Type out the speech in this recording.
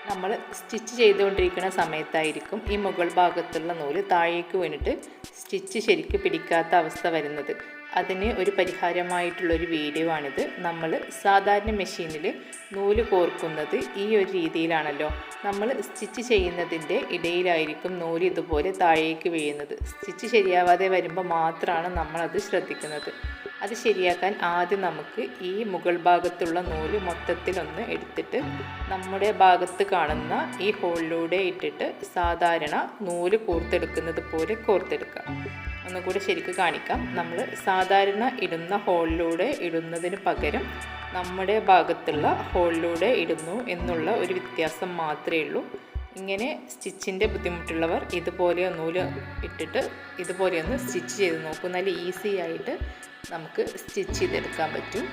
നമ്മൾ സ്റ്റിച്ച് ചെയ്തുകൊണ്ടിരിക്കുന്ന സമയത്തായിരിക്കും ഈ മുകൾ ഭാഗത്തുള്ള നൂല് താഴേക്ക് വീണിട്ട് സ്റ്റിച്ച് ശരിക്ക് പിടിക്കാത്ത അവസ്ഥ വരുന്നത്. അതിന് ഒരു പരിഹാരമായിട്ടുള്ളൊരു വീഡിയോ ആണിത്. നമ്മൾ സാധാരണ മെഷീനിൽ നൂല് കോർക്കുന്നത് ഈ ഒരു രീതിയിലാണല്ലോ. നമ്മൾ സ്റ്റിച്ച് ചെയ്യുന്നതിൻ്റെ ഇടയിലായിരിക്കും നൂല് ഇതുപോലെ താഴേക്ക് വീഴുന്നത്. സ്റ്റിച്ച് ശരിയാവാതെ വരുമ്പോൾ മാത്രമാണ് നമ്മളത് ശ്രദ്ധിക്കുന്നത്. അത് ശരിയാക്കാൻ ആദ്യം നമുക്ക് ഈ മുകൾ ഭാഗത്തുള്ള നൂല് മൊത്തത്തിലൊന്ന് എടുത്തിട്ട് നമ്മുടെ ഭാഗത്ത് കാണുന്ന ഈ ഹോളിലൂടെ ഇട്ടിട്ട് സാധാരണ നൂല് കോർത്തെടുക്കുന്നത് പോലെ കോർത്തെടുക്കാം. ഒന്നുകൂടി ശരിക്കും കാണിക്കാം. നമ്മൾ സാധാരണ ഇടുന്ന ഹോളിലൂടെ ഇടുന്നതിന് പകരം നമ്മുടെ ഭാഗത്തുള്ള ഹോളിലൂടെ ഇടുന്നു എന്നുള്ള ഒരു വ്യത്യാസം മാത്രമേ ഉള്ളൂ. ഇങ്ങനെ സ്റ്റിച്ചിൻ്റെ ബുദ്ധിമുട്ടുള്ളവർ ഇതുപോലെ നൂല് ഇട്ടിട്ട് ഇതുപോലെ ഒന്ന് സ്റ്റിച്ച് ചെയ്ത് നോക്കും. നല്ല ഈസി ആയിട്ട് നമുക്ക് സ്റ്റിച്ച് ചെയ്തെടുക്കാൻ പറ്റും.